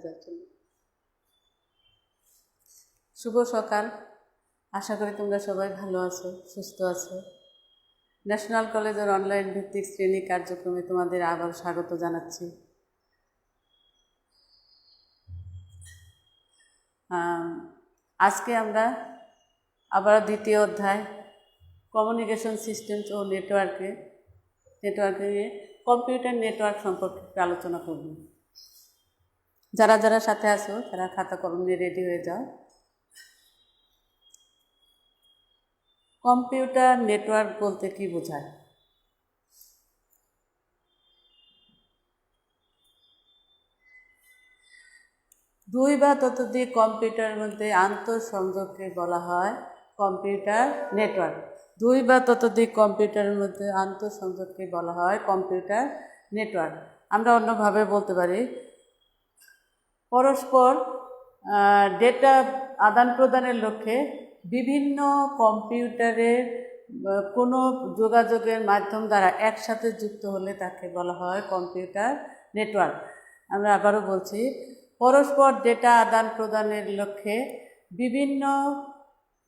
2024। শুভ সকাল। আশা করি তোমরা সবাই ভালো আছো, সুস্থ আছো। ন্যাশনাল কলেজের অনলাইন ভিত্তিক শ্রেণী কার্যক্রমে তোমাদের আবার স্বাগত জানাচ্ছি। আজকে আমরা আবার দ্বিতীয় অধ্যায় কমিউনিকেশন সিস্টেমস ও নেটওয়ার্কিংয়ে কম্পিউটার নেটওয়ার্ক সম্পর্কে আলোচনা করব। যারা যারা সাথে আছো তারা খাতা কলম নিয়ে রেডি হয়ে যাও। কম্পিউটার নেটওয়ার্ক বলতে কি বোঝায়? দুই বা ততোধিক কম্পিউটারের মধ্যে আন্তঃসংযোগকে বলা হয় কম্পিউটার নেটওয়ার্ক। দুই বা ততোধিক কম্পিউটারের মধ্যে আন্তঃসংযোগকে বলা হয় কম্পিউটার নেটওয়ার্ক। আমরা অন্যভাবে বলতে পারি পরস্পর ডেটা আদান প্রদানের লক্ষ্যে বিভিন্ন কম্পিউটারের কোনো যোগাযোগের মাধ্যম দ্বারা একসাথে যুক্ত হলে তাকে বলা হয় কম্পিউটার নেটওয়ার্ক। আমরা আবারও বলছি, পরস্পর ডেটা আদান প্রদানের লক্ষ্যে বিভিন্ন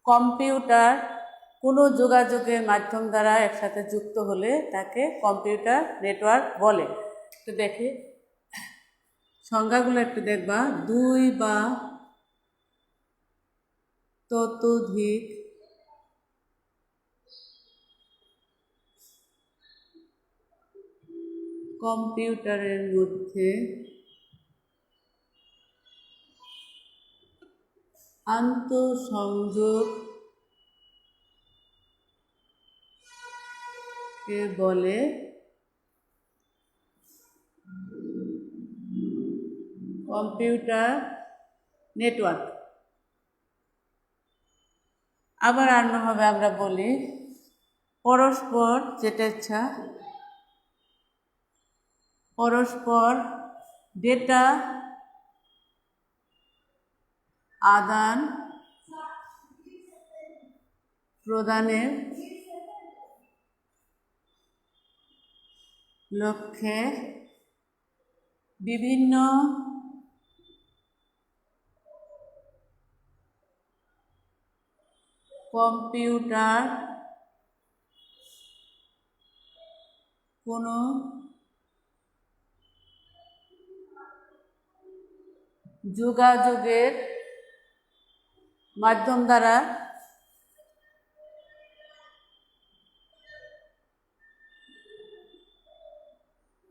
কম্পিউটার কোনো যোগাযোগের মাধ্যম দ্বারা একসাথে যুক্ত হলে তাকে কম্পিউটার নেটওয়ার্ক বলে। তো দেখি সংজ্ঞাগুলো একটু দেখবা। দুই বা ততোধিক কম্পিউটারের মধ্যে আন্তঃসংযোগ কে বলে কম্পিউটার নেটওয়ার্ক। আবার অন্যভাবে আমরা বলি পরস্পর ডেটা আদান প্রদানের লক্ষ্যে বিভিন্ন কম্পিউটার কোনো যোগাযোগের মাধ্যম দ্বারা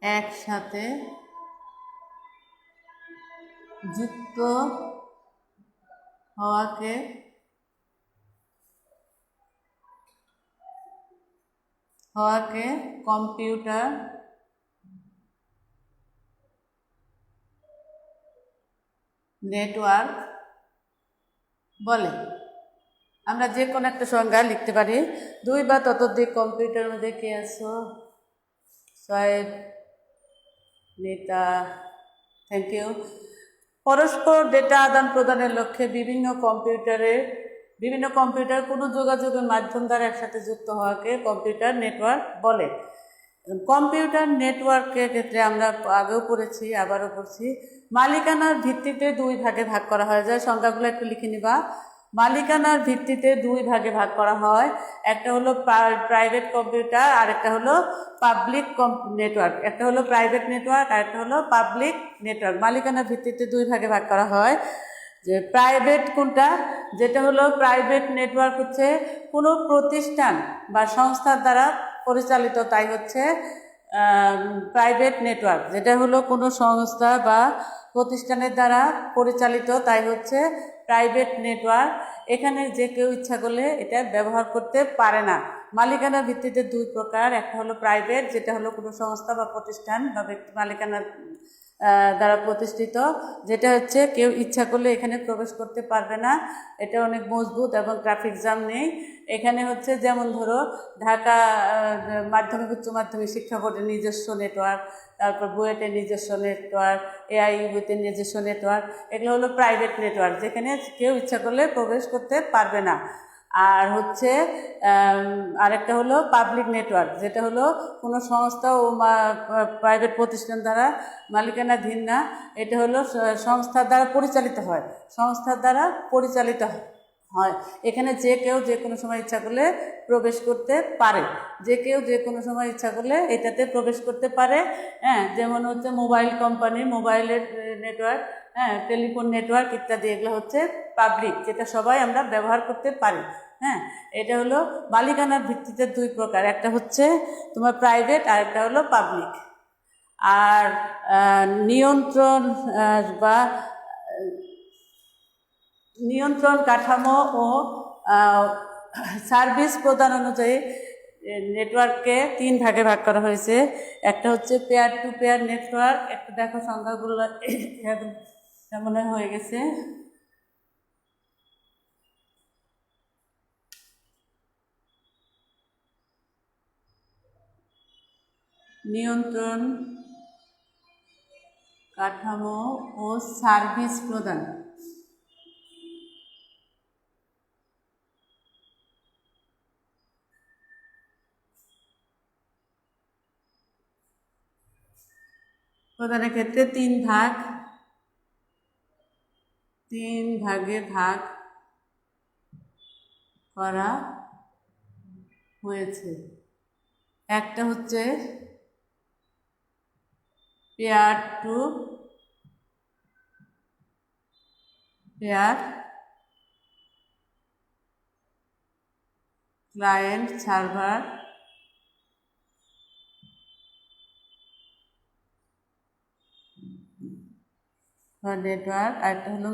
একসাথে যুক্ত হওয়াকে কম্পিউটার নেটওয়ার্ক বলে। আমরা যে কোনো একটা সংজ্ঞা লিখতে পারি। দুই বা ততোধিক কম্পিউটারের মধ্যে কে আছো? সোয়েব, নেতা, থ্যাংক ইউ। পরস্পর ডেটা আদান প্রদানের লক্ষ্যে বিভিন্ন কম্পিউটার কোনো যোগাযোগের মাধ্যম দ্বারা একসাথে যুক্ত হওয়াকে কম্পিউটার নেটওয়ার্ক বলে। কম্পিউটার নেটওয়ার্কের ক্ষেত্রে আমরা আগেও পড়েছি, আবারও পড়ছি, মালিকানার ভিত্তিতে দুই ভাগে ভাগ করা হয়। যায় সংখ্যাগুলো একটু লিখে নিবা। মালিকানার ভিত্তিতে দুই ভাগে ভাগ করা হয়। একটা হলো প্রাইভেট কম্পিউটার আর একটা হলো পাবলিক নেটওয়ার্ক। একটা হলো প্রাইভেট নেটওয়ার্ক আর একটা হলো পাবলিক নেটওয়ার্ক। মালিকানার ভিত্তিতে দুই ভাগে ভাগ করা হয়। যে প্রাইভেট কোনটা? যেটা হলো প্রাইভেট নেটওয়ার্ক হচ্ছে কোনো প্রতিষ্ঠান বা সংস্থার দ্বারা পরিচালিত, তাই হচ্ছে প্রাইভেট নেটওয়ার্ক। যেটা হলো কোনো সংস্থা বা প্রতিষ্ঠানের দ্বারা পরিচালিত, তাই হচ্ছে প্রাইভেট নেটওয়ার্ক। এখানে যে কেউ ইচ্ছা করলে এটা ব্যবহার করতে পারে না। মালিকানার ভিত্তিতে দুই প্রকার। একটা হলো প্রাইভেট, যেটা হলো কোনো সংস্থা বা প্রতিষ্ঠান বা ব্যক্তি মালিকানার দ্বারা প্রতিষ্ঠিত, যেটা হচ্ছে কেউ ইচ্ছা করলে এখানে প্রবেশ করতে পারবে না। এটা অনেক মজবুত এবং ট্রাফিক জ্যাম নেই। এখানে হচ্ছে যেমন ধরো ঢাকা মাধ্যমিক উচ্চ মাধ্যমিক শিক্ষা বোর্ডের নিজস্ব নেটওয়ার্ক, তারপর বুয়েটের নিজস্ব নেটওয়ার্ক, এআইইউবিতে নিজস্ব নেটওয়ার্ক, এগুলো হলো প্রাইভেট নেটওয়ার্ক, যেখানে কেউ ইচ্ছা করলে প্রবেশ করতে পারবে না। আর হচ্ছে আরেকটা হলো পাবলিক নেটওয়ার্ক, যেটা হলো কোনো সংস্থা ও প্রাইভেট প্রতিষ্ঠান দ্বারা মালিকানাধীন না, এটা হলো সংস্থার দ্বারা পরিচালিত হয়, সংস্থার দ্বারা পরিচালিত হয়। এখানে যে কেউ যে কোনো সময় ইচ্ছা করলে প্রবেশ করতে পারে, যে কেউ যে কোনো সময় ইচ্ছা করলে এটাতে প্রবেশ করতে পারে। হ্যাঁ, যেমন হচ্ছে মোবাইল কোম্পানি, মোবাইলের নেটওয়ার্ক, হ্যাঁ, টেলিফোন নেটওয়ার্ক ইত্যাদি, এগুলো হচ্ছে পাবলিক, যেটা সবাই আমরা ব্যবহার করতে পারি। হ্যাঁ, এটা হলো মালিকানার ভিত্তিতে দুই প্রকার, একটা হচ্ছে তোমার প্রাইভেট আর একটা হলো পাবলিক। আর নিয়ন্ত্রণ বা নিয়ন্ত্রণ কাঠামো ও সার্ভিস প্রদান অনুযায়ী নেটওয়ার্ককে তিন ভাগে ভাগ করা হয়েছে। একটা হচ্ছে পেয়ার টু পেয়ার নেটওয়ার্ক, একটা দেখো সংখ্যাগুলো মনে হয়ে গেছে। নিয়ন্ত্রণ কাঠামো ও সার্ভিস প্রদান। প্রদানের ক্ষেত্রে তিন ভাগে ভাগ করা হয়েছে। একটা হচ্ছে peer to peer client server network, আর একটা হলো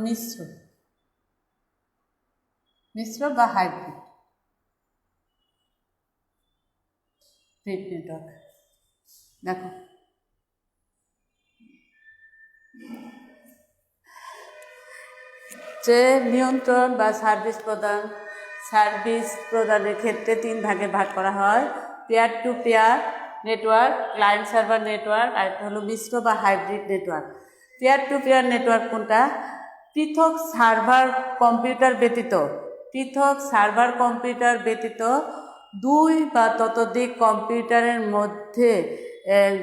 মিশ্র বা হাইব্রিড নেটওয়ার্ক। দেখো যে নিয়ন্ত্রণ বা সার্ভিস প্রদানের ক্ষেত্রে তিন ভাগে ভাগ করা হয়। Peer to peer network, client server network, আর একটা হলো মিশ্র বা hybrid network. Peer to peer network কোনটা? পৃথক সার্ভার কম্পিউটার ব্যতীত দুই বা ততোধিক কম্পিউটারের মধ্যে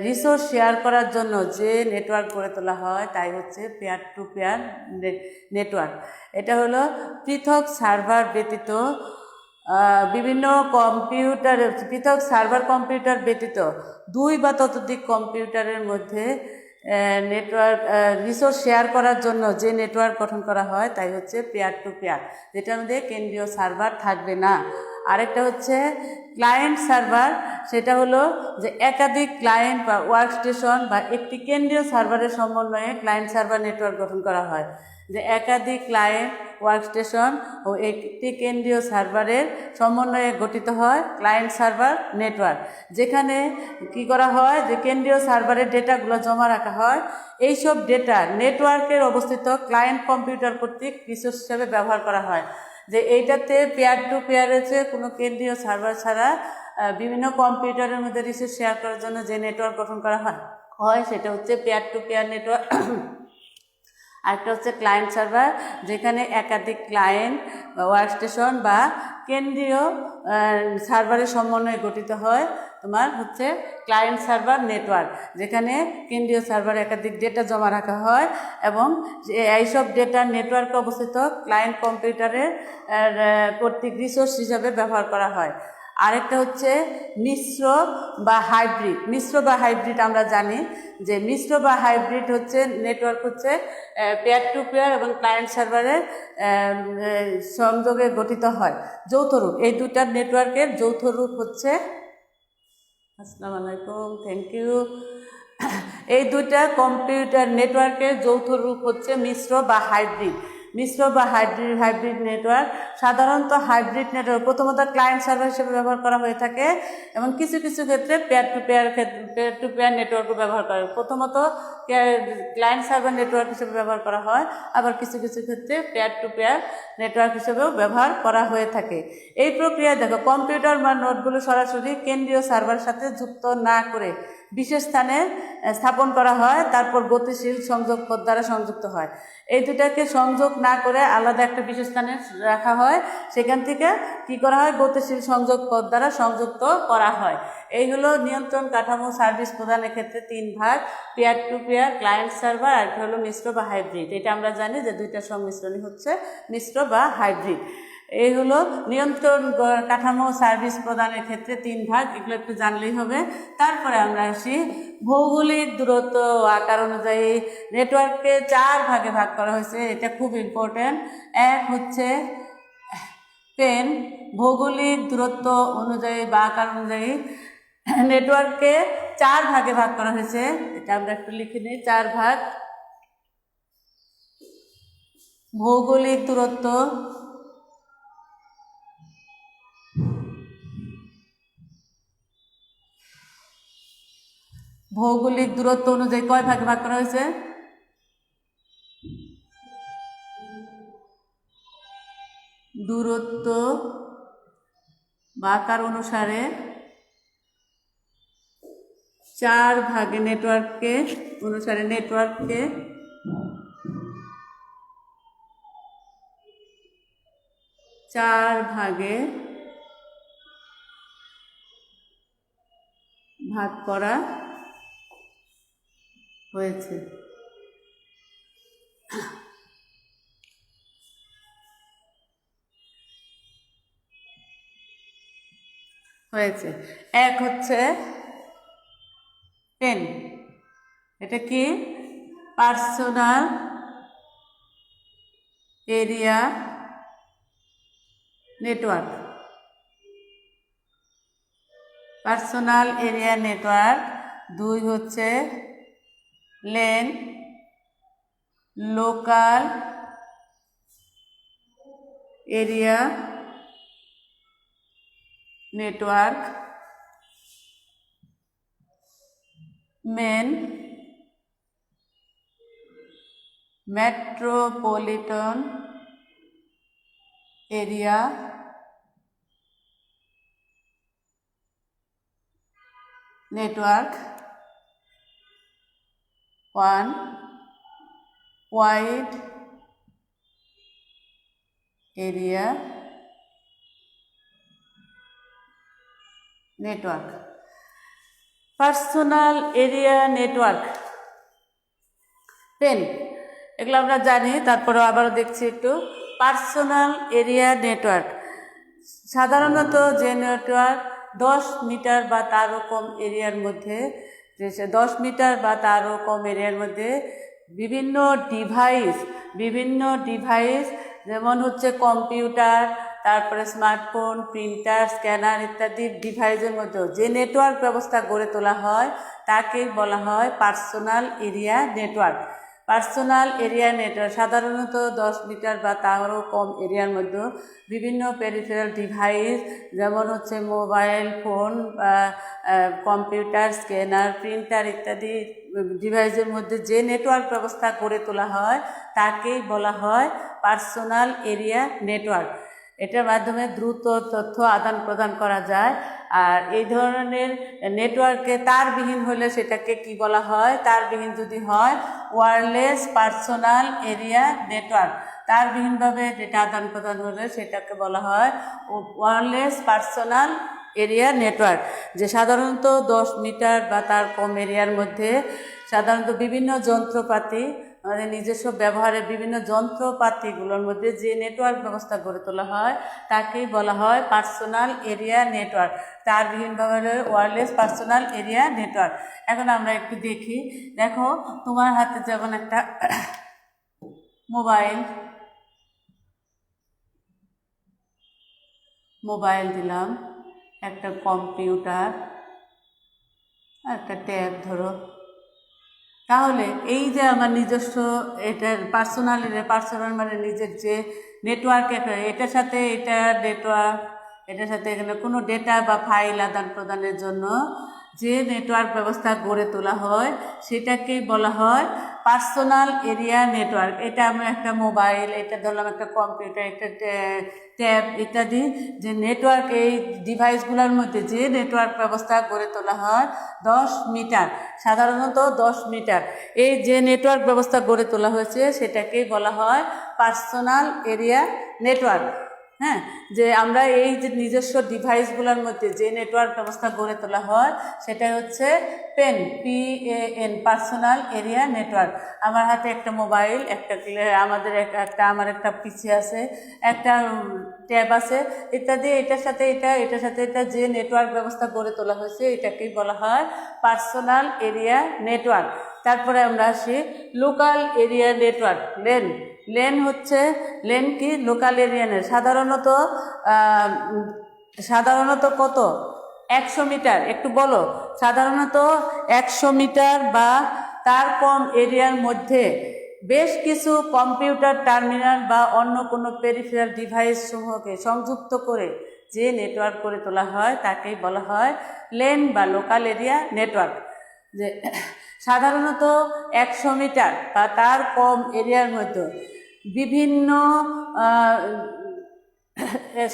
রিসোর্স শেয়ার করার জন্য যে নেটওয়ার্ক গড়ে তোলা হয় তাই হচ্ছে পেয়ার টু পেয়ার নেটওয়ার্ক। এটা হলো পৃথক সার্ভার ব্যতীত পৃথক সার্ভার কম্পিউটার ব্যতীত দুই বা ততোধিক কম্পিউটারের মধ্যে নেটওয়ার্ক রিসোর্স শেয়ার করার জন্য যে নেটওয়ার্ক গঠন করা হয় তাই হচ্ছে পেয়ার টু পেয়ার, যেটার মধ্যে কেন্দ্রীয় সার্ভার থাকবে না। আরেকটা হচ্ছে ক্লায়েন্ট সার্ভার, সেটা হলো যে একাধিক ক্লায়েন্ট বা ওয়ার্কস্টেশন বা একটি কেন্দ্রীয় সার্ভারের সমন্বয়ে ক্লায়েন্ট সার্ভার নেটওয়ার্ক গঠন করা হয়। যে একাধিক ক্লায়েন্ট ওয়ার্কস্টেশন ও একটি কেন্দ্রীয় সার্ভারের সমন্বয়ে গঠিত হয় ক্লায়েন্ট সার্ভার নেটওয়ার্ক, যেখানে কি করা হয় যে কেন্দ্রীয় সার্ভারের ডেটাগুলো জমা রাখা হয়। এইসব ডেটা নেটওয়ার্কের অবস্থিত ক্লায়েন্ট কম্পিউটার কর্তৃক রিসোর্স হিসাবে ব্যবহার করা হয়। যে এইটাতে পেয়ার টু পেয়ার হচ্ছে কোনো কেন্দ্রীয় সার্ভার ছাড়া বিভিন্ন কম্পিউটারের মধ্যে রিসোর্স শেয়ার করার জন্য যে নেটওয়ার্ক গঠন করা হয় সেটা হচ্ছে পেয়ার টু পেয়ার নেটওয়ার্ক। আরেকটা হচ্ছে ক্লায়েন্ট সার্ভার, যেখানে একাধিক ক্লায়েন্ট ওয়ার্কস্টেশন বা কেন্দ্রীয় সার্ভারের সমন্বয়ে গঠিত হয় তোমার হচ্ছে ক্লায়েন্ট সার্ভার নেটওয়ার্ক, যেখানে কেন্দ্রীয় সার্ভারে একাধিক ডেটা জমা রাখা হয় এবং এইসব ডেটা নেটওয়ার্কে অবস্থিত ক্লায়েন্ট কম্পিউটারের কর্তৃক রিসোর্স হিসাবে ব্যবহার করা হয়। আরেকটা হচ্ছে মিশ্র বা হাইব্রিড। আমরা জানি যে মিশ্র বা হাইব্রিড হচ্ছে নেটওয়ার্ক হচ্ছে পেয়ার টু পেয়ার এবং ক্লায়েন্ট সার্ভারের সংযোগে গঠিত হয় যৌথ রূপ। এই দুটার নেটওয়ার্কের যৌথ রূপ হচ্ছে, আসসালামু আলাইকুম, থ্যাংক ইউ। এই দুটা কম্পিউটার নেটওয়ার্কের যৌথ রূপ হচ্ছে মিশ্র বা হাইব্রিড নেটওয়ার্ক। সাধারণত হাইব্রিড নেটওয়ার্ক প্রথমত ক্লায়েন্ট সার্ভার হিসেবে ব্যবহার করা হয়ে থাকে এবং কিছু কিছু ক্ষেত্রে পেয়ার টু পেয়ার নেটওয়ার্কও ব্যবহার করা হয়। প্রথমত ক্লায়েন্ট সার্ভার নেটওয়ার্ক হিসেবে ব্যবহার করা হয়, আবার কিছু কিছু ক্ষেত্রে পেয়ার টু পেয়ার নেটওয়ার্ক হিসেবেও ব্যবহার করা হয়ে থাকে। এই প্রক্রিয়ায় দেখো কম্পিউটার বা নোটগুলো সরাসরি কেন্দ্রীয় সার্ভারের সাথে যুক্ত না করে বিশেষ স্থানে স্থাপন করা হয়, তারপর গতিশীল সংযোগ পথ দ্বারা সংযুক্ত হয়। এই দুটাকে সংযোগ না করে আলাদা একটা বিশেষ স্থানে রাখা হয়, সেখান থেকে কি করা হয়, গতিশীল সংযোগ পথ দ্বারা সংযুক্ত করা হয়। এই হলো নিয়ন্ত্রণ কাঠামো সার্ভিস প্রদানের ক্ষেত্রে 3 ভাগ: peer to peer, client server, আর একটা হলো মিশ্র বা হাইব্রিড। এটা আমরা জানি যে দুইটার সংমিশ্রণই হচ্ছে মিশ্র বা হাইব্রিড। এই হলো নিয়ন্ত্রণ কাঠামো সার্ভিস প্রদানের ক্ষেত্রে 3 ভাগ, এগুলো একটু জানলেই হবে। তারপরে আমরা আসি ভৌগোলিক দূরত্ব আকার অনুযায়ী নেটওয়ার্ককে 4 ভাগে ভাগ করা হয়েছে। এটা খুব ইম্পর্টেন্ট। এক হচ্ছে পেন, ভৌগোলিক দূরত্ব অনুযায়ী বা আকার অনুযায়ী নেটওয়ার্ককে 4 ভাগে ভাগ করা হয়েছে। এটা আমরা একটু লিখে নিই। 4 ভাগ: ভৌগোলিক দূরত্ব, ভৌগোলিক দূরত্ব অনুযায়ী কয় ভাগে ভাগ করা হয়েছে? দূরত্ব বা আকার অনুসারে 4 ভাগে নেটওয়ার্ককে 4 ভাগে ভাগ করা হয়েছে। এক হচ্ছে পেন, এটা কি? Personal area network. Personal area network. 2 হচ্ছে LAN, local area network. MAN, metropolitan area network. 1 wide area network. Personal area network, PAN, এগুলো আমরা জানি, তারপরে আবারও দেখছি একটু। পার্সোনাল এরিয়া নেটওয়ার্ক সাধারণত যে নেটওয়ার্ক 10 মিটার বা তারও কম এরিয়ার মধ্যে, 10 মিটার বা তারও কম এরিয়ার মধ্যে বিভিন্ন ডিভাইস যেমন হচ্ছে কম্পিউটার, তারপরে স্মার্টফোন, প্রিন্টার, স্ক্যানার ইত্যাদি ডিভাইসের মধ্যেও যে নেটওয়ার্ক ব্যবস্থা গড়ে তোলা হয় তাকেই বলা হয় personal area network. Personal area network সাধারণত 10 মিটার বা তারও কম এরিয়ার মধ্যে বিভিন্ন পেরিফেরাল ডিভাইস যেমন হচ্ছে mobile phone, computer, scanner, printer ইত্যাদি ডিভাইসের মধ্যে যে নেটওয়ার্ক ব্যবস্থা গড়ে তোলা হয় তাকেই বলা হয় পার্সোনাল এরিয়া নেটওয়ার্ক। এটার মাধ্যমে দ্রুত তথ্য আদান প্রদান করা যায়। আর এই ধরনের নেটওয়ার্কে তারবিহীন হলে সেটাকে কি বলা হয়? তারবিহীন যদি হয় ওয়্যারলেস পার্সোনাল এরিয়া নেটওয়ার্ক। তারবিহীনভাবে ডেটা আদান প্রদান হলে সেটাকে বলা হয় ওয়্যারলেস পার্সোনাল এরিয়া নেটওয়ার্ক। যে সাধারণত 10 মিটার বা তার কম এরিয়ার মধ্যে সাধারণত বিভিন্ন যন্ত্রপাতি, আমাদের নিজস্ব ব্যবহারের বিভিন্ন যন্ত্রপাতিগুলোর মধ্যে যে নেটওয়ার্ক ব্যবস্থা গড়ে তোলা হয় তাকেই বলা হয় পার্সোনাল এরিয়া নেটওয়ার্ক। তারবিহীনভাবে ওয়্যারলেস পার্সোনাল এরিয়া নেটওয়ার্ক। এখন আমরা একটু দেখি। দেখো, তোমার হাতে যেমন একটা মোবাইল দিলাম, একটা কম্পিউটার, একটা ট্যাব ধরো, তাহলে এই যে আমার নিজস্ব এটার পার্সোনাল মানে নিজের যে নেটওয়ার্ক, এটার সাথে এটা নেটওয়ার্ক, এটার সাথে এখানে কোনো ডেটা বা ফাইল আদান প্রদানের জন্য যে নেটওয়ার্ক ব্যবস্থা গড়ে তোলা হয় সেটাকেই বলা হয় পার্সোনাল এরিয়া নেটওয়ার্ক। এটা আমরা একটা মোবাইল, এটা ধরলাম একটা কম্পিউটার, একটা ট্যাব ইত্যাদি যে নেটওয়ার্ক, এই ডিভাইসগুলোর মধ্যে যে নেটওয়ার্ক ব্যবস্থা গড়ে তোলা হয় 10 মিটার, সাধারণত 10 মিটার, এই যে নেটওয়ার্ক ব্যবস্থা গড়ে তোলা হয়েছে সেটাকেই বলা হয় পার্সোনাল এরিয়া নেটওয়ার্ক। হ্যাঁ, যে আমরা এই যে নিজস্ব ডিভাইসগুলোর মধ্যে যে নেটওয়ার্ক ব্যবস্থা গড়ে তোলা হয় সেটা হচ্ছে PAN, পার্সোনাল এরিয়া নেটওয়ার্ক। আমার হাতে একটা মোবাইল, আমার একটা পিসি আছে, একটা ট্যাব আছে ইত্যাদি, এটার সাথে এটা যে নেটওয়ার্ক ব্যবস্থা গড়ে তোলা হয়েছে এটাকেই বলা হয় পার্সোনাল এরিয়া নেটওয়ার্ক। তারপরে আমরা আসি লোকাল এরিয়া নেটওয়ার্ক। লেন কি লোকাল এরিয়া নেট, সাধারণত কত? 100 মিটার। একটু বলো, সাধারণত 100 মিটার বা তার কম এরিয়ার মধ্যে বেশ কিছু কম্পিউটার টার্মিনাল বা অন্য কোনো পেরিফেরাল ডিভাইস সমূহকে সংযুক্ত করে যে নেটওয়ার্ক করে তোলা হয় তাকেই বলা হয় লেন বা লোকাল এরিয়া নেটওয়ার্ক। যে সাধারণত 100 মিটার বা তার কম এরিয়ার মধ্যে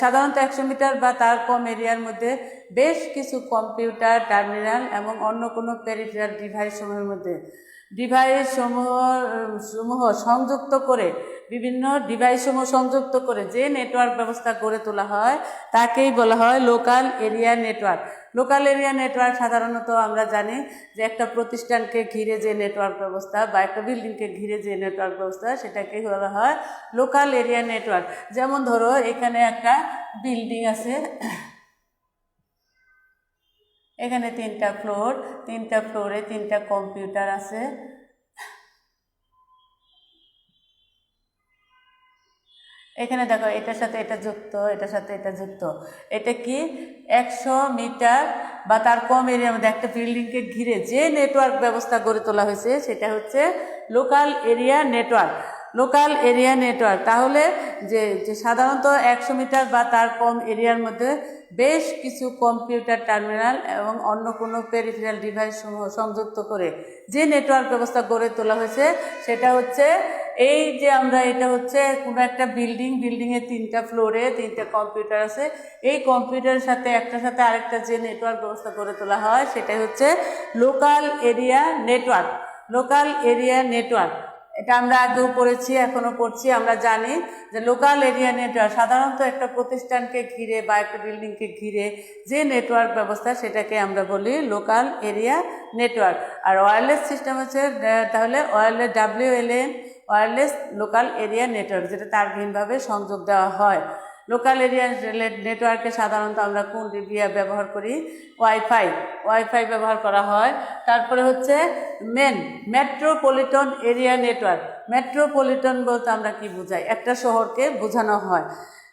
সাধারণত 100 মিটার বা তার কম এরিয়ার মধ্যে বেশ কিছু কম্পিউটার টার্মিনাল এবং অন্য কোনো পেরিফেরাল ডিভাইসসমূহ সংযুক্ত করে যে নেটওয়ার্ক ব্যবস্থা গড়ে তোলা হয় তাকেই বলা হয় local area network. Local area network সাধারণত আমরা জানি যে একটা প্রতিষ্ঠানকে ঘিরে যে নেটওয়ার্ক ব্যবস্থা বা একটা বিল্ডিংকে ঘিরে যে নেটওয়ার্ক ব্যবস্থা সেটাকেই বলা হয় লোকাল এরিয়া নেটওয়ার্ক। যেমন ধরো এখানে একটা বিল্ডিং আছে, এখানে 3টা ফ্লোরে 3টা কম্পিউটার আছে। এখানে দেখো এটার সাথে এটা যুক্ত, এটার সাথে এটা যুক্ত। এটা কি 100 মিটার বা তার কম এরিয়ার মধ্যে একটা বিল্ডিংকে ঘিরে যে নেটওয়ার্ক ব্যবস্থা গড়ে তোলা হয়েছে সেটা হচ্ছে লোকাল এরিয়া নেটওয়ার্ক। তাহলে যে সাধারণত 100 মিটার বা তার কম এরিয়ার মধ্যে বেশ কিছু কম্পিউটার টার্মিনাল এবং অন্য কোনো পেরিফেরাল ডিভাইস সমূহ সংযুক্ত করে যে নেটওয়ার্ক ব্যবস্থা গড়ে তোলা হয়েছে সেটা হচ্ছে এটা হচ্ছে কোনো একটা বিল্ডিংয়ে 3টা ফ্লোরে 3টা কম্পিউটার আছে। এই কম্পিউটারের সাথে একটার সাথে আরেকটা যে নেটওয়ার্ক ব্যবস্থা গড়ে তোলা হয় সেটাই হচ্ছে লোকাল এরিয়া নেটওয়ার্ক। এটা আমরা আগেও পড়েছি, এখনও পড়ছি। আমরা জানি যে লোকাল এরিয়া নেটওয়ার্ক সাধারণত একটা প্রতিষ্ঠানকে ঘিরে বা একটা বিল্ডিংকে ঘিরে যে নেটওয়ার্ক ব্যবস্থা সেটাকে আমরা বলি লোকাল এরিয়া নেটওয়ার্ক। আর ওয়্যারলেস সিস্টেম হচ্ছে তাহলে WLAN, wireless local area network, যেটা তারবিহীনভাবে সংযোগ দেওয়া হয়। লোকাল এরিয়া নেটওয়ার্কে সাধারণত আমরা কোন দিয়ে ব্যবহার করি? ওয়াইফাই ব্যবহার করা হয়। তারপরে হচ্ছে মেট্রোপলিটন এরিয়া নেটওয়ার্ক। মেট্রোপলিটন বলতে আমরা কি বোঝাই? একটা শহরকে বোঝানো হয়।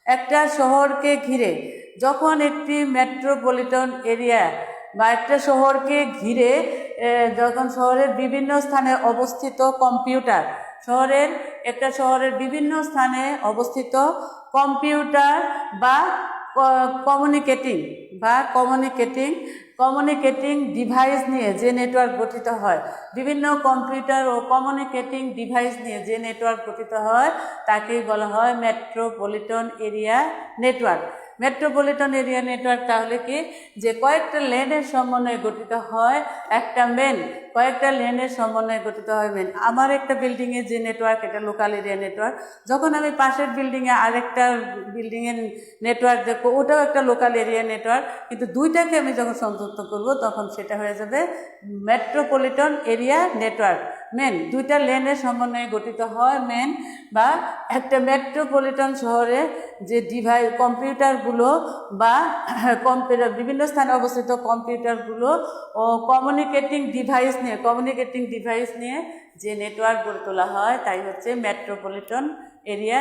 একটা শহরকে ঘিরে যখন একটি মেট্রোপলিটন এরিয়া বা একটা শহরকে ঘিরে যখন শহরের বিভিন্ন স্থানে অবস্থিত কম্পিউটার, শহরের বিভিন্ন স্থানে অবস্থিত কম্পিউটার বা কমিউনিকেটিং ডিভাইস নিয়ে যে নেটওয়ার্ক গঠিত হয়, বিভিন্ন কম্পিউটার ও কমিউনিকেটিং ডিভাইস নিয়ে যে নেটওয়ার্ক গঠিত হয় তাকেই বলা হয় metropolitan area network. Metropolitan area network তাহলে কি? যে কয়েকটা লেনের সমন্বয়ে গঠিত হয় একটা মেন। আমার একটা বিল্ডিংয়ে যে নেটওয়ার্ক, এটা লোকাল এরিয়া নেটওয়ার্ক। যখন আমি পাশের বিল্ডিংয়ে আরেকটা বিল্ডিংয়ের নেটওয়ার্ক দেখবো, ওটাও একটা লোকাল এরিয়া নেটওয়ার্ক, কিন্তু দুইটাকে আমি যখন সংযুক্ত করব তখন সেটা হয়ে যাবে মেট্রোপলিটন এরিয়া নেটওয়ার্ক। দুইটা লেনের সমন্বয়ে গঠিত হয় বা একটা মেট্রোপলিটন শহরে যে কম্পিউটারগুলো বা বিভিন্ন স্থানে অবস্থিত কম্পিউটারগুলো ও কমিউনিকেটিং ডিভাইস নিয়ে যে নেটওয়ার্ক গড়ে তোলা হয় তাই হচ্ছে মেট্রোপলিটন এরিয়া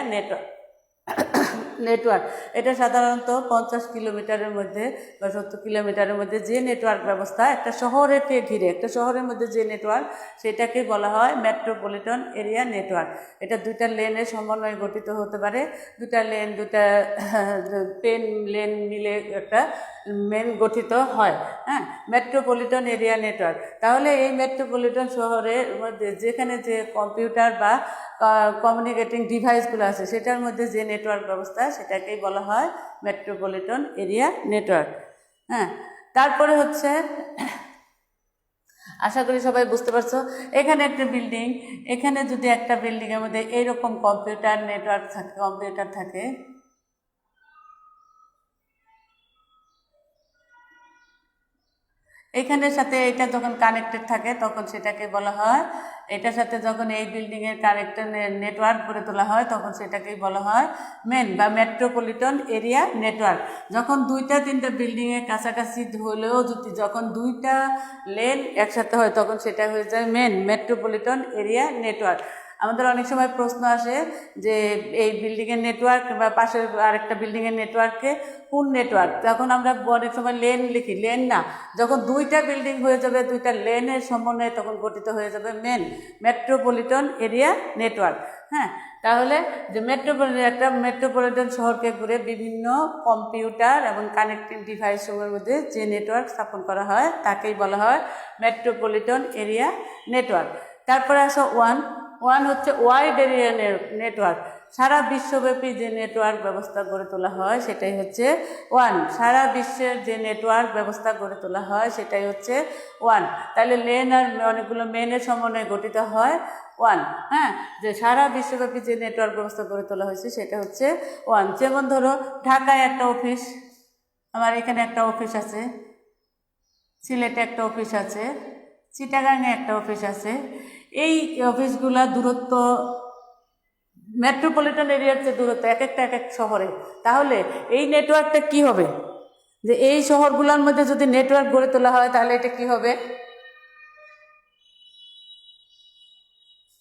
নেটওয়ার্ক। এটা সাধারণত 50 কিলোমিটারের মধ্যে বা 70 কিলোমিটারের মধ্যে যে নেটওয়ার্ক ব্যবস্থা একটা শহরকে ঘিরে, একটা শহরের মধ্যে যে নেটওয়ার্ক সেটাকে বলা হয় মেট্রোপলিটন এরিয়া নেটওয়ার্ক। এটা দুইটা লেনের সমন্বয়ে গঠিত হতে পারে। দুটা লেন মিলে একটা মেন গঠিত হয়। হ্যাঁ, মেট্রোপলিটন এরিয়া নেটওয়ার্ক। তাহলে এই মেট্রোপলিটন শহরের মধ্যে যেখানে যে কম্পিউটার বা কমিউনিকেটিং ডিভাইসগুলো আছে সেটার মধ্যে যে নেটওয়ার্ক ব্যবস্থা সেটাকেই বলা হয় মেট্রোপলিটন এরিয়া নেটওয়ার্ক। হ্যাঁ, তারপরে হচ্ছে, আশা করি সবাই বুঝতে পারছো, এখানে একটা বিল্ডিং, এখানে যদি একটা বিল্ডিংয়ের মধ্যে এইরকম কম্পিউটার নেটওয়ার্ক থাকে, কম্পিউটার থাকে, এখানের সাথে এটা যখন কানেক্টেড থাকে তখন সেটাকে বলা হয়, এটার সাথে যখন এই বিল্ডিংয়ের কানেক্টেড নেটওয়ার্ক গড়ে তোলা হয় তখন সেটাকেই বলা হয় মেন বা মেট্রোপলিটন এরিয়া নেটওয়ার্ক। যখন 2-3টা বিল্ডিংয়ের কাছাকাছি হলেও যদি যখন 2টা লেন একসাথে হয় তখন সেটা হয়ে যায় মেন মেট্রোপলিটন এরিয়া নেটওয়ার্ক। আমাদের অনেক সময় প্রশ্ন আসে যে এই বিল্ডিংয়ের নেটওয়ার্ক বা পাশের আরেকটা বিল্ডিংয়ের নেটওয়ার্ককে কোন নেটওয়ার্ক, তখন আমরা অনেক সময় লেন লিখি, লেন না, যখন 2টা বিল্ডিং হয়ে যাবে 2টা লেনের সমন্বয়ে তখন গঠিত হয়ে যাবে মেন মেট্রোপলিটন এরিয়া নেটওয়ার্ক। হ্যাঁ, তাহলে যে একটা মেট্রোপলিটন শহরকে ঘুরে বিভিন্ন কম্পিউটার এবং কানেক্টিং ডিভাইসসমূহের মধ্যে যে নেটওয়ার্ক স্থাপন করা হয় তাকেই বলা হয় মেট্রোপলিটন এরিয়া নেটওয়ার্ক। তারপরে আসো ওয়ান হচ্ছে ওয়াইড এরিয়া নেটওয়ার্ক। সারা বিশ্বব্যাপী যে নেটওয়ার্ক ব্যবস্থা গড়ে তোলা হয় সেটাই হচ্ছে ওয়ান। সারা বিশ্বের যে নেটওয়ার্ক ব্যবস্থা গড়ে তোলা হয় সেটাই হচ্ছে ওয়ান। তাহলে লেন আর অনেকগুলো মেনের সমন্বয়ে গঠিত হয় ওয়ান। হ্যাঁ, যে সারা বিশ্বব্যাপী যে নেটওয়ার্ক ব্যবস্থা গড়ে তোলা হয়েছে সেটা হচ্ছে ওয়ান। যেমন ধরো ঢাকায় একটা অফিস, আমার এখানে একটা অফিস আছে, সিলেটে একটা অফিস আছে, চিটাগাংয়ে একটা অফিস আছে। এই অফিসগুলা দূরত্ব মেট্রোপলিটন এরিয়ার যে দূরত্ব এক এক শহরে, তাহলে এই নেটওয়ার্কটা কি হবে, যে এই শহরগুলোর মধ্যে যদি নেটওয়ার্ক গড়ে তোলা হয় তাহলে এটা কি হবে?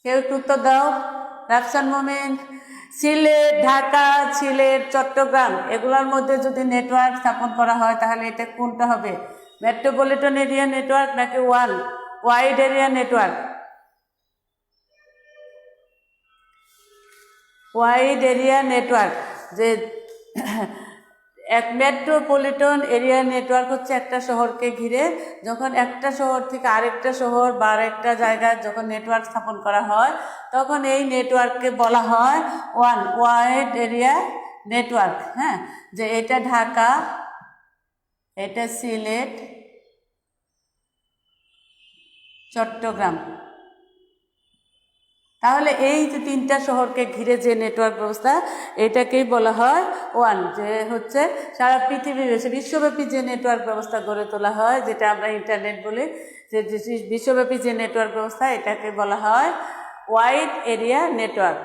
কেউ একটু উত্তর দাও। রাফসান মোমেন। সিলেট, ঢাকা, সিলেট, চট্টগ্রাম এগুলোর মধ্যে যদি নেটওয়ার্ক স্থাপন করা হয় তাহলে এটা কোনটা হবে? মেট্রোপলিটন এরিয়া নেটওয়ার্ক নাকি wide area network? Wide area network. যে এক মেট্রোপলিটন এরিয়া নেটওয়ার্ক হচ্ছে একটা শহরকে ঘিরে যখন একটা শহর থেকে আরেকটা শহর বা আরেকটা জায়গায় যখন নেটওয়ার্ক স্থাপন করা হয় তখন এই নেটওয়ার্ককে বলা হয় ওয়াইড এরিয়া নেটওয়ার্ক। হ্যাঁ, যে এটা ঢাকা, এটা সিলেট, চট্টগ্রাম, তাহলে এই যে 3টা শহরকে ঘিরে যে নেটওয়ার্ক ব্যবস্থা এটাকেই বলা হয় ওয়ান। যে হচ্ছে সারা বিশ্বব্যাপী যে নেটওয়ার্ক ব্যবস্থা গড়ে তোলা হয় যেটা আমরা ইন্টারনেট বলি, যে বিশ্বব্যাপী যে নেটওয়ার্ক ব্যবস্থা এটাকে বলা হয় ওয়াইড এরিয়া নেটওয়ার্ক।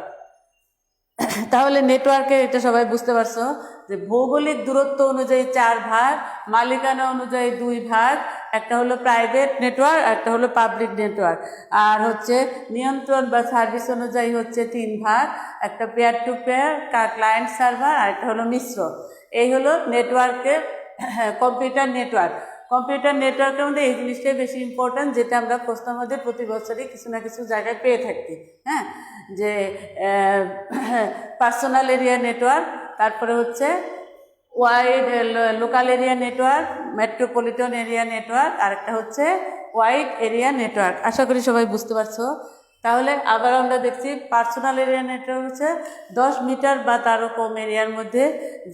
তাহলে নেটওয়ার্কে এটা সবাই বুঝতে পারছো যে ভৌগোলিক দূরত্ব অনুযায়ী 4 ভাগ, মালিকানা অনুযায়ী 2 ভাগ, একটা হলো প্রাইভেট নেটওয়ার্ক, একটা হলো পাবলিক নেটওয়ার্ক, আর হচ্ছে নিয়ন্ত্রণ বা সার্ভিস অনুযায়ী হচ্ছে 3 ভাগ, একটা peer to peer, client server, আর একটা হলো মিশ্র। এই হলো নেটওয়ার্কের কম্পিউটার নেটওয়ার্ক। কম্পিউটার নেটওয়ার্কের মধ্যে এই জিনিসটাই বেশি ইম্পর্ট্যান্ট, যেটা আমরা প্রশ্নের মধ্যে প্রতি বছরই কিছু না কিছু জায়গায় পেয়ে থাকি। হ্যাঁ, যে পার্সোনাল এরিয়া নেটওয়ার্ক, তারপরে হচ্ছে wide local area network, metropolitan area network, আর একটা হচ্ছে ওয়াইড এরিয়া নেটওয়ার্ক। আশা করি সবাই বুঝতে পারছো। তাহলে আবার আমরা দেখছি পার্সোনাল এরিয়া নেটওয়ার্ক হচ্ছে 10 মিটার বা তারও কম এরিয়ার মধ্যে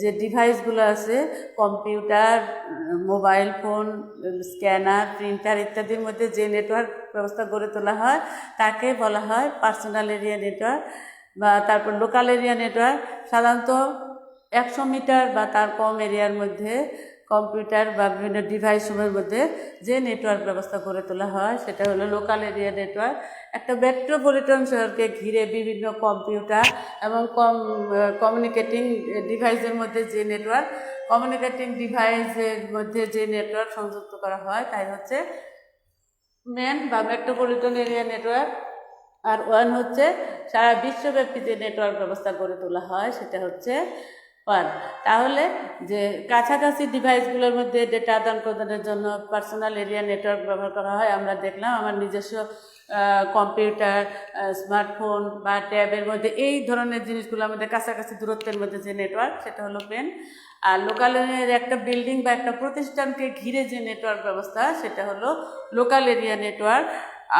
যে ডিভাইসগুলো আছে, computer, mobile phone, scanner, printer ইত্যাদির মধ্যে যে নেটওয়ার্ক ব্যবস্থা গড়ে তোলা হয় তাকে বলা হয় পার্সোনাল এরিয়া নেটওয়ার্ক। বা তারপর লোকাল এরিয়া নেটওয়ার্ক সাধারণত 100 মিটার বা তার কম এরিয়ার মধ্যে কম্পিউটার বা বিভিন্ন ডিভাইসসমূহের মধ্যে যে নেটওয়ার্ক ব্যবস্থা গড়ে তোলা হয় সেটা হলো লোকাল এরিয়া নেটওয়ার্ক। একটা মেট্রোপলিটন শহরকে ঘিরে বিভিন্ন কম্পিউটার এবং কমিউনিকেটিং ডিভাইসের মধ্যে যে নেটওয়ার্ক, কমিউনিকেটিং ডিভাইসের মধ্যে যে নেটওয়ার্ক সংযুক্ত করা হয় তাই হচ্ছে মেন বা মেট্রোপলিটন এরিয়া নেটওয়ার্ক। আর ওয়ান হচ্ছে সারা বিশ্বব্যাপী যে নেটওয়ার্ক ব্যবস্থা গড়ে তোলা হয় সেটা হচ্ছে ওয়ান। তাহলে যে কাছাকাছি ডিভাইসগুলোর মধ্যে ডেটা আদান প্রদানের জন্য পার্সোনাল এরিয়া নেটওয়ার্ক ব্যবহার করা হয়। আমরা দেখলাম আমার নিজস্ব কম্পিউটার, স্মার্টফোন বা ট্যাবের মধ্যে এই ধরনের জিনিসগুলো আমাদের কাছাকাছি দূরত্বের মধ্যে যে নেটওয়ার্ক সেটা হলো পেন। আর লোকাল একটা বিল্ডিং বা একটা প্রতিষ্ঠানকে ঘিরে যে নেটওয়ার্ক ব্যবস্থা সেটা হলো লোকাল এরিয়া নেটওয়ার্ক।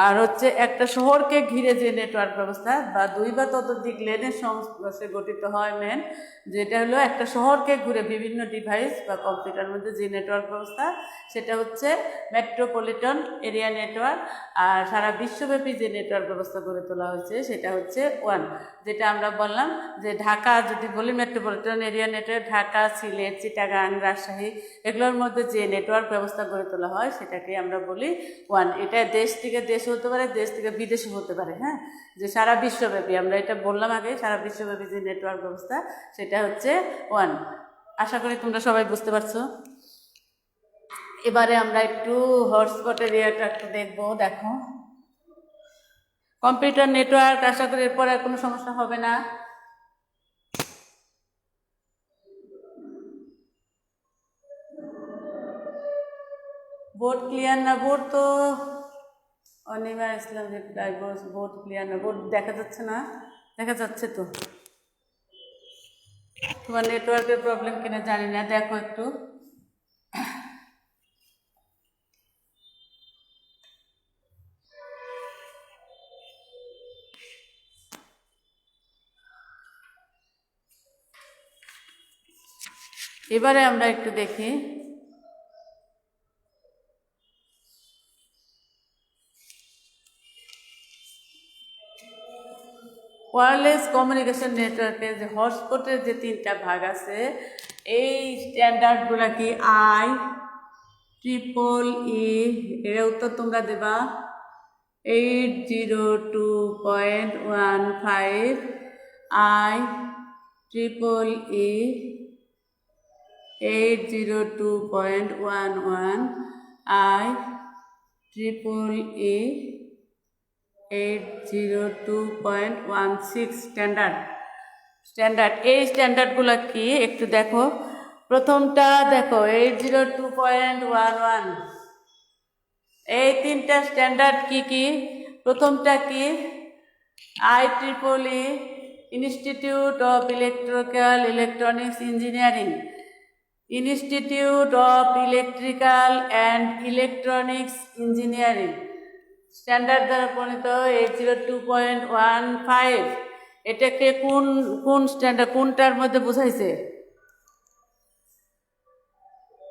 আর হচ্ছে একটা শহরকে ঘিরে যে নেটওয়ার্ক ব্যবস্থা বা দুই বা ততোধিক লেনের সংস্পর্শে গঠিত হয় মেন, যেটা হলো একটা শহরকে ঘুরে বিভিন্ন ডিভাইস বা কম্পিউটারের মধ্যে যে নেটওয়ার্ক ব্যবস্থা সেটা হচ্ছে মেট্রোপলিটন এরিয়া নেটওয়ার্ক। আর সারা বিশ্বব্যাপী যে নেটওয়ার্ক ব্যবস্থা গড়ে তোলা হয়েছে সেটা হচ্ছে ওয়ান। যেটা আমরা বললাম যে ঢাকা যদি বলি metropolitan area network, Dhaka, Sylhet, Chittagong, Rajshahi এগুলোর মধ্যে যে নেটওয়ার্ক ব্যবস্থা গড়ে তোলা হয় সেটাকে আমরা বলি ওয়ান। এটা দেশ থেকে দেশে হতে পারে, দেশ থেকে বিদেশে হতে পারে। হ্যাঁ, যে সারা বিশ্বব্যাপী আমরা এটা বললাম আগে, সারা বিশ্বব্যাপী যে নেটওয়ার্ক ব্যবস্থা সেটা হচ্ছে ওয়ান। আশা করি তোমরা সবাই বুঝতে পারছো। এবারে আমরা একটু হটস্পট এরিয়াটা একটু দেখবো। দেখো কম্পিউটার নেটওয়ার্ক, আশা করি এরপরে আর কোনো সমস্যা হবে না। বোর্ড ক্লিয়ার না? বোর্ড তো অনিমা ইসলাম রিপ্লাই বোর্ড ক্লিয়ার না। বোর্ড দেখা যাচ্ছে না? দেখা যাচ্ছে তো। তোমার নেটওয়ার্কের প্রবলেম কিনা জানি না, দেখো একটু। এবারে আমরা একটু দেখি ওয়্যারলেস কমিউনিকেশন নেটওয়ার্কের যে হটস্পটের যে তিনটা ভাগ আছে, এই স্ট্যান্ডার্ডগুলো কি IEEE, এর উত্তর তোমরা দেবা 802.15 IEEE 802.11 IEEE 802.16 স্ট্যান্ডার্ড। এই স্ট্যান্ডার্ডগুলো কি একটু দেখো। প্রথমটা দেখো 802.11, এই তিনটা স্ট্যান্ডার্ড কি কি? প্রথমটা কি? IEEE institute of electronics engineering, institute of electrical and electronics engineering standard দ্বারা প্রণীত 802.15। এটাকে কোন স্ট্যান্ডার্ড, কোনটার মধ্যে বোঝাইছে?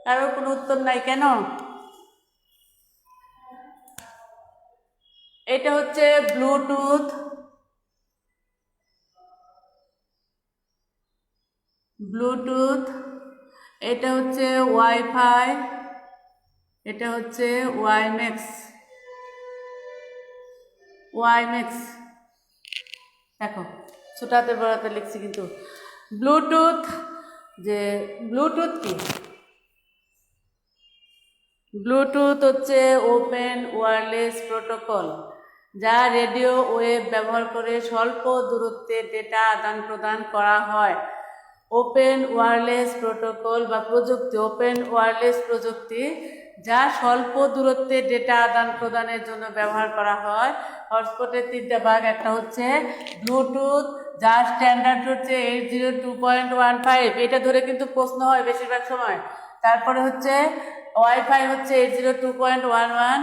কারোর কোনো উত্তর নাই কেন? এটা হচ্ছে ব্লুটুথ, এটা হচ্ছে ওয়াইফাই, এটা হচ্ছে ওয়াইম্যাক্স। দেখো ছোটাতে বড়াতে লিখছি কিন্তু। ব্লুটুথ, যে ব্লুটুথ কি? ব্লুটুথ হচ্ছে ওপেন ওয়্যারলেস প্রোটোকল, যা রেডিও ওয়েভ ব্যবহার করে স্বল্প দূরত্বে ডেটা আদান প্রদান করা হয়। ওপেন ওয়্যারলেস প্রোটোকল বা প্রযুক্তি, ওপেন ওয়্যারলেস প্রযুক্তি যা স্বল্প দূরত্বে ডেটা আদান প্রদানের জন্য ব্যবহার করা হয়। হটস্পটের তিনটা ভাগ, একটা হচ্ছে ব্লুটুথ যার স্ট্যান্ডার্ড হচ্ছে 802.15, এটা ধরে কিন্তু প্রশ্ন হয় বেশিরভাগ সময়। তারপরে হচ্ছে ওয়াইফাই হচ্ছে 802.11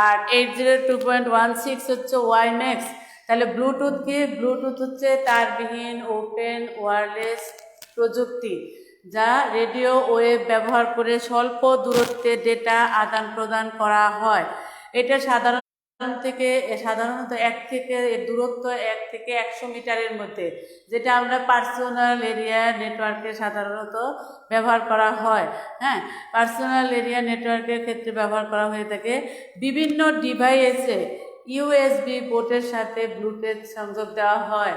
আর 802.16 হচ্ছে ওয়াইম্যাক্স। তাহলে ব্লুটুথ কি? ব্লুটুথ হচ্ছে তারবিহীন ওপেন ওয়্যারলেস প্রযুক্তি যা রেডিও ওয়েভ ব্যবহার করে স্বল্প দূরত্বে ডেটা আদান প্রদান করা হয়। এটা সাধারণত দূরত্ব 1 থেকে 100 মিটারের মধ্যে, যেটা আমরা পার্সোনাল এরিয়া নেটওয়ার্কে সাধারণত ব্যবহার করা হয়। হ্যাঁ, পার্সোনাল এরিয়া নেটওয়ার্কের ক্ষেত্রে ব্যবহার করা হয়ে থাকে। বিভিন্ন ডিভাইসে USB পোর্টের সাথে ব্লুটুথ সংযোগ দেওয়া হয়।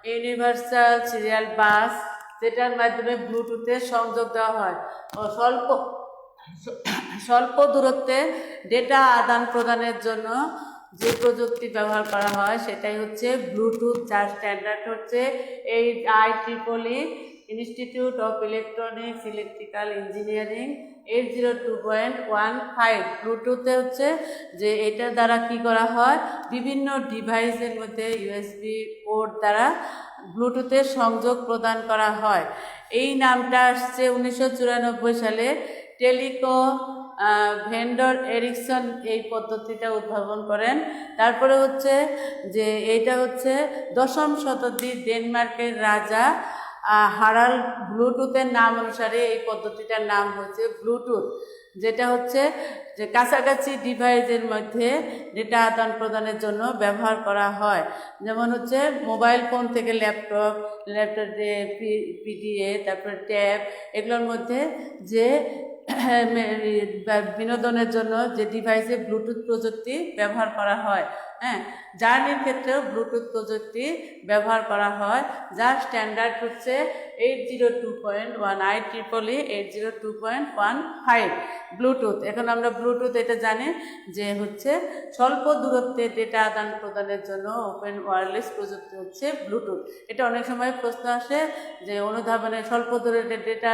ইউনিভার্সাল সিরিয়াল বাস, যেটার মাধ্যমে ব্লুটুথের সংযোগ দেওয়া হয় ও স্বল্প দূরত্বে ডেটা আদান প্রদানের জন্য যে প্রযুক্তি ব্যবহার করা হয় সেটাই হচ্ছে ব্লুটুথ, যার স্ট্যান্ডার্ড হচ্ছে IEEE institute of electronics electrical engineering 802.15। ব্লুটুথে হচ্ছে যে এটার দ্বারা কি করা হয়, বিভিন্ন ডিভাইসের মধ্যে ইউএসবি পোর্ট দ্বারা ব্লুটুথের সংযোগ প্রদান করা হয়। এই নামটা আসছে 1994 সালে টেলিকম ভেন্ডর এরিকসন এই পদ্ধতিটা উদ্ভাবন করেন। তারপরে হচ্ছে যে এইটা হচ্ছে 10ম শতাব্দীর ডেনমার্কের রাজা হারাল্ড ব্লুটুথের নাম অনুসারে এই পদ্ধতিটার নাম হচ্ছে ব্লুটুথ, যেটা হচ্ছে যে কাছাকাছি ডিভাইসের মধ্যে ডেটা আদান প্রদানের জন্য ব্যবহার করা হয়। যেমন হচ্ছে মোবাইল ফোন থেকে ল্যাপটপ পিডিএ, তারপরে ট্যাব, এগুলোর মধ্যে যে বিনোদনের জন্য যে ডিভাইসে ব্লুটুথ প্রযুক্তি ব্যবহার করা হয়। হ্যাঁ, জার্নির ক্ষেত্রেও ব্লুটুথ প্রযুক্তি ব্যবহার করা হয়, যার স্ট্যান্ডার্ড হচ্ছে 802.1 IEEE 802.15 ব্লুটুথ। এখন আমরা ব্লুটুথ এটা জানি যে হচ্ছে স্বল্প দূরত্বে ডেটা আদান প্রদানের জন্য ওপেন ওয়্যারলেস প্রযুক্তি হচ্ছে ব্লুটুথ। এটা অনেক সময় প্রশ্ন আসে যে অনুধাবনে স্বল্প দূরত্বে ডেটা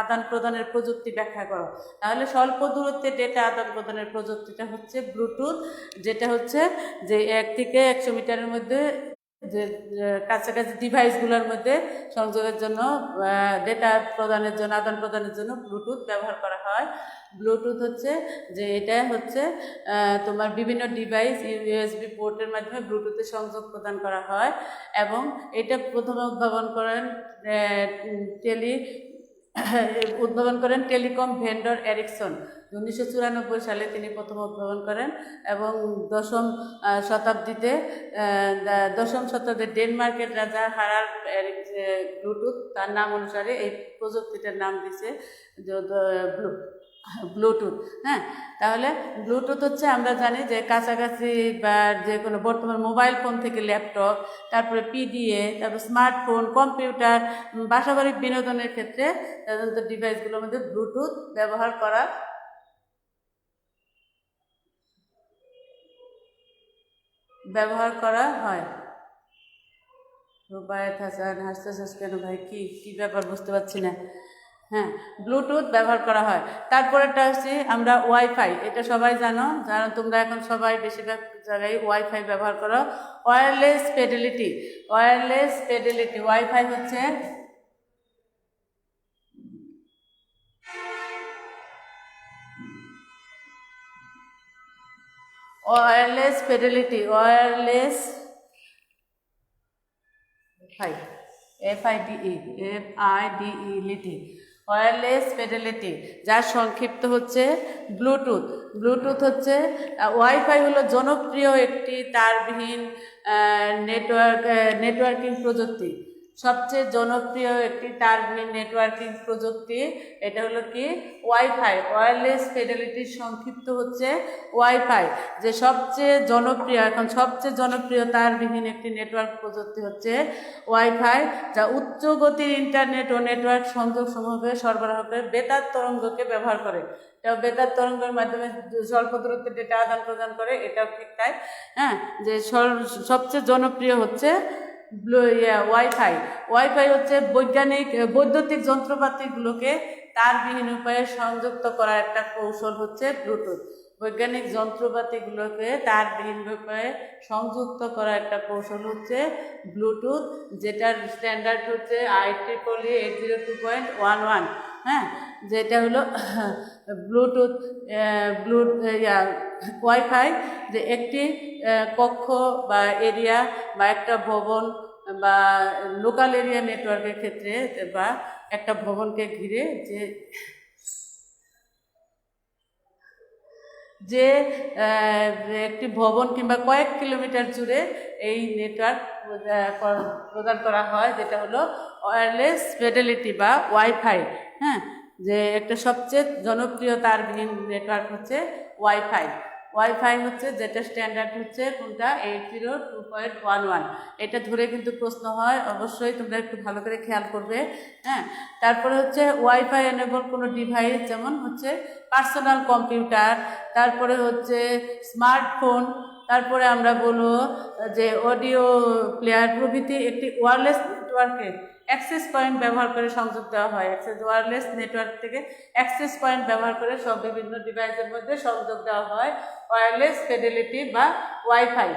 আদান প্রদানের প্রযুক্তি ব্যাখ্যা করো, তাহলে স্বল্প দূরত্বে ডেটা আদান প্রদানের প্রযুক্তিটা হচ্ছে ব্লুটুথ, যেটা হচ্ছে যে 1 থেকে 100 মিটারের মধ্যে যে কাছাকাছি ডিভাইসগুলোর মধ্যে সংযোগের জন্য ডেটা প্রদানের জন্য আদান প্রদানের জন্য ব্লুটুথ ব্যবহার করা হয়। ব্লুটুথ হচ্ছে যে এটা হচ্ছে তোমার বিভিন্ন ডিভাইস ইউএসবি পোর্টের মাধ্যমে ব্লুটুথের সংযোগ প্রদান করা হয়, এবং এটা প্রথমে উদ্ভাবন করেন টেলিকম ভেন্ডর এরিকসন। 1994 সালে তিনি প্রথম উদ্ভাবন করেন, এবং 10ম শতাব্দীর ডেনমার্কের রাজা হারাল্ড ব্লুটুথ তার নাম অনুসারে এই প্রযুক্তিটার নাম দিয়েছে ব্লুটুথ। হ্যাঁ, তাহলে ব্লুটুথ হচ্ছে আমরা জানি যে কাছাকাছি বা যে কোনো বর্তমান মোবাইল ফোন থেকে ল্যাপটপ, তারপরে পিডিএ, তারপর স্মার্টফোন, কম্পিউটার, বাসাবাড়ির বিনোদনের ক্ষেত্রে সাধারণত ডিভাইসগুলোর মধ্যে ব্লুটুথ ব্যবহার করা হয়। রুবায়েত হাসান, হাসতেছিস কেন ভাই? কি ব্যাপার বুঝতে পারছি না। হ্যাঁ, ব্লুটুথ ব্যবহার করা হয়। তারপরেটা হচ্ছে আমরা ওয়াইফাই, এটা সবাই জানো, তোমরা এখন সবাই বেশিরভাগ জায়গায় ওয়াইফাই ব্যবহার করো। ওয়্যারলেস ফিডেলিটি ওয়াইফাই হচ্ছে ওয়্যারলেস ফিডেলিটি, যার সংক্ষিপ্ত হচ্ছে ব্লুটুথ। ব্লুটুথ হচ্ছে ওয়াইফাই হলো জনপ্রিয় একটি তারবিহীন নেটওয়ার্কিং প্রযুক্তি। সবচেয়ে জনপ্রিয় একটি তারবিহীন নেটওয়ার্কিং প্রযুক্তি এটা হলো কি ওয়াইফাই। ওয়্যারলেস ফিডেলিটির সংক্ষিপ্ত হচ্ছে ওয়াইফাই। যে সবচেয়ে জনপ্রিয় তারবিহীন একটি নেটওয়ার্ক প্রযুক্তি হচ্ছে ওয়াইফাই, যা উচ্চ গতির ইন্টারনেট ও নেটওয়ার্ক সংযোগ সমূহকে সরবরাহ করে বেতার তরঙ্গকে ব্যবহার করে। এটাও বেতার তরঙ্গের মাধ্যমে স্বল্প দূরত্বে ডেটা আদান প্রদান করে, এটাও ঠিক তাই। হ্যাঁ, যে সবচেয়ে জনপ্রিয় হচ্ছে ওয়াইফাই হচ্ছে বৈদ্যুতিক যন্ত্রপাতিগুলোকে তারবিহীন উপায়ে সংযুক্ত করার একটা কৌশল হচ্ছে ব্লুটুথ। বৈজ্ঞানিক যন্ত্রপাতিগুলোকে তারবিহীন উপায়ে সংযুক্ত করার একটা কৌশল হচ্ছে ব্লুটুথ, যেটার স্ট্যান্ডার্ড হচ্ছে IEEE 802.11। হ্যাঁ, যেটা হলো ব্লুটুথ ওয়াইফাই, যে একটি কক্ষ বা এরিয়া বা একটা ভবন বা লোকাল এরিয়া নেটওয়ার্কের ক্ষেত্রে বা একটা ভবনকে ঘিরে যে একটি ভবন কিংবা কয়েক কিলোমিটার জুড়ে এই নেটওয়ার্ক প্রদান করা হয়, যেটা হলো ওয়্যারলেস ফিডেলিটি বা ওয়াইফাই। হ্যাঁ, যে একটা সবচেয়ে জনপ্রিয় তারবিহীন নেটওয়ার্ক হচ্ছে ওয়াইফাই হচ্ছে যেটা স্ট্যান্ডার্ড হচ্ছে কোনটা 802.11। এটা ধরে কিন্তু প্রশ্ন হয়, অবশ্যই তোমরা একটু ভালো করে খেয়াল করবে। হ্যাঁ, তারপরে হচ্ছে ওয়াইফাই এনেবল কোনো ডিভাইস, যেমন হচ্ছে পার্সোনাল কম্পিউটার, তারপরে হচ্ছে স্মার্টফোন, তারপরে আমরা বলবো যে অডিও প্লেয়ার প্রভৃতি একটি ওয়্যারলেস নেটওয়ার্কে অ্যাক্সেস পয়েন্ট ব্যবহার করে সংযোগ দেওয়া হয়। ওয়্যারলেস নেটওয়ার্ক থেকে অ্যাক্সেস পয়েন্ট ব্যবহার করে সব বিভিন্ন ডিভাইসের মধ্যে সংযোগ দেওয়া হয় ওয়্যারলেস ফিডেলিটি বা ওয়াইফাই।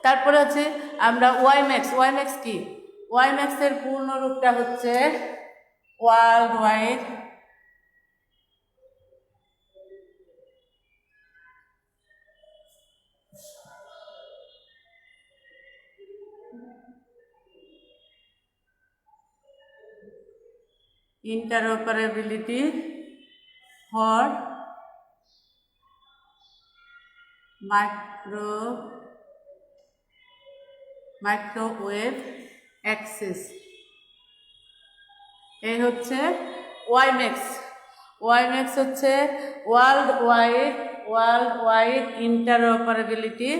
তারপরে হচ্ছে আমরা ওয়াইম্যাক্স কি? ওয়াইম্যাক্সের পূর্ণ রূপটা হচ্ছে world wide interoperability for microwave access। এই হচ্ছে ওয়াইম্যাক্স হচ্ছে world wide interoperability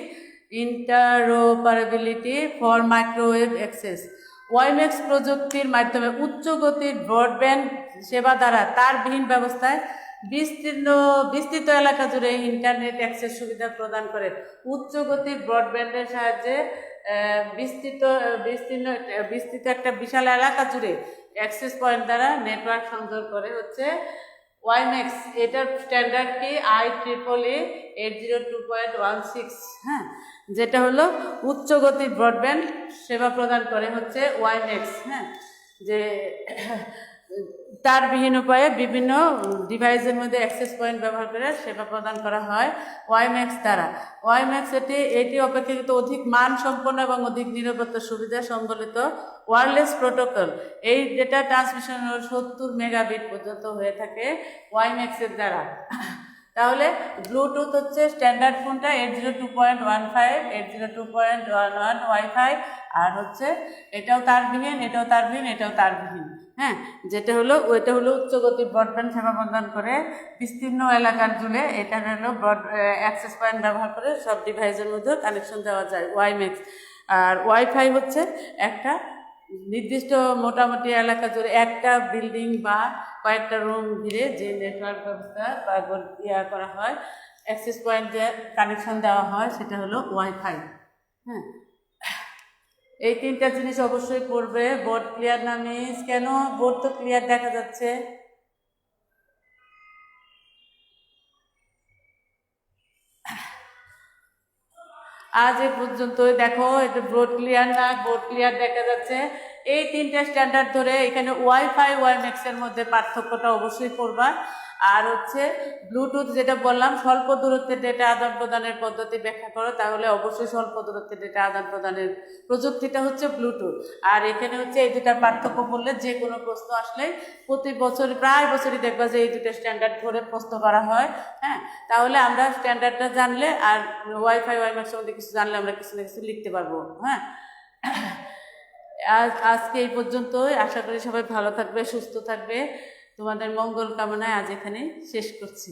for microwave access. WiMAX প্রযুক্তির মাধ্যমে উচ্চ গতির ব্রডব্যান্ড সেবা দ্বারা তারবিহীন ব্যবস্থায় বিস্তৃত এলাকা জুড়ে ইন্টারনেট অ্যাক্সেস সুবিধা প্রদান করে। উচ্চ গতির ব্রডব্যান্ডের সাহায্যে বিস্তৃত একটা বিশাল এলাকা জুড়ে অ্যাক্সেস পয়েন্ট দ্বারা নেটওয়ার্ক সংযোগ করে হচ্ছে ওয়াইম্যাক্স। এটার স্ট্যান্ডার্ড কি? IEEE 802.16। হ্যাঁ, যেটা হলো উচ্চ গতির ব্রডব্যান্ড সেবা প্রদান করে হচ্ছে ওয়াইম্যাক্স। হ্যাঁ, যে তারবিহীন উপায়ে বিভিন্ন ডিভাইসের মধ্যে অ্যাক্সেস পয়েন্ট ব্যবহার করে সেবা প্রদান করা হয় ওয়াইম্যাক্স দ্বারা। ওয়াইম্যাক্স এটি অপেক্ষাকৃত অধিক মানসম্পন্ন এবং অধিক নিরাপত্তা সুবিধা সম্বলিত ওয়্যারলেস প্রোটোকল। এই ডেটা ট্রান্সমিশন 70 মেগাবিট পর্যন্ত হয়ে থাকে ওয়াইম্যাক্সের দ্বারা। তাহলে ব্লুটুথ হচ্ছে স্ট্যান্ডার্ড ফোনটা 802.15, 802.11 ওয়াইফাই, আর হচ্ছে এটাও তারবিহীন। হ্যাঁ, ওইটা হলো উচ্চগতির ব্রডব্যান্ড সেবা প্রদান করে বিস্তীর্ণ এলাকার জুড়ে। এটা হলো অ্যাক্সেস পয়েন্ট ব্যবহার করে সব ডিভাইসের মধ্যে কানেকশন দেওয়া যায় ওয়াইম্যাক্স। আর ওয়াইফাই হচ্ছে একটা নির্দিষ্ট মোটামুটি এলাকা জুড়ে একটা বিল্ডিং বা কয়েকটা রুম ঘিরে যে নেটওয়ার্ক ব্যবস্থা বা করা হয়, অ্যাক্সেস পয়েন্টে কানেকশন দেওয়া হয়, সেটা হলো ওয়াইফাই। হ্যাঁ, এই তিনটা জিনিস অবশ্যই পড়বে। বোর্ড ক্লিয়ার না মিস? কেন? বোর্ড তো ক্লিয়ার দেখা যাচ্ছে। আজ এ পর্যন্তই। দেখো, এটা বোর্ড ক্লিয়ার না, বোর্ড ক্লিয়ার দেখা যাচ্ছে। এই তিনটা স্ট্যান্ডার্ড ধরে এখানে ওয়াইফাই ওয়াইম্যাক্সের মধ্যে পার্থক্যটা অবশ্যই পড়বা। আর হচ্ছে ব্লুটুথ যেটা বললাম, স্বল্প দূরত্বের ডেটা আদান প্রদানের পদ্ধতি ব্যাখ্যা করো, তাহলে অবশ্যই স্বল্প দূরত্বের ডেটা আদান প্রদানের প্রযুক্তিটা হচ্ছে ব্লুটুথ। আর এখানে হচ্ছে এই দুটার পার্থক্য বললে যে কোনো প্রশ্ন আসলেই প্রতি বছর প্রায় বছরই দেখবা যে এই দুটো স্ট্যান্ডার্ড ধরে প্রশ্ন করা হয়। হ্যাঁ, তাহলে আমরা স্ট্যান্ডার্ডটা জানলে আর ওয়াইফাই ওয়াইম্যাক্স সম্বন্ধে কিছু জানলে আমরা কিছু না কিছু লিখতে পারবো। হ্যাঁ, আজকে এই পর্যন্তই। আশা করি সবাই ভালো থাকবে, সুস্থ থাকবে। তোমাদের মঙ্গল কামনায় আজ এখানে শেষ করছি।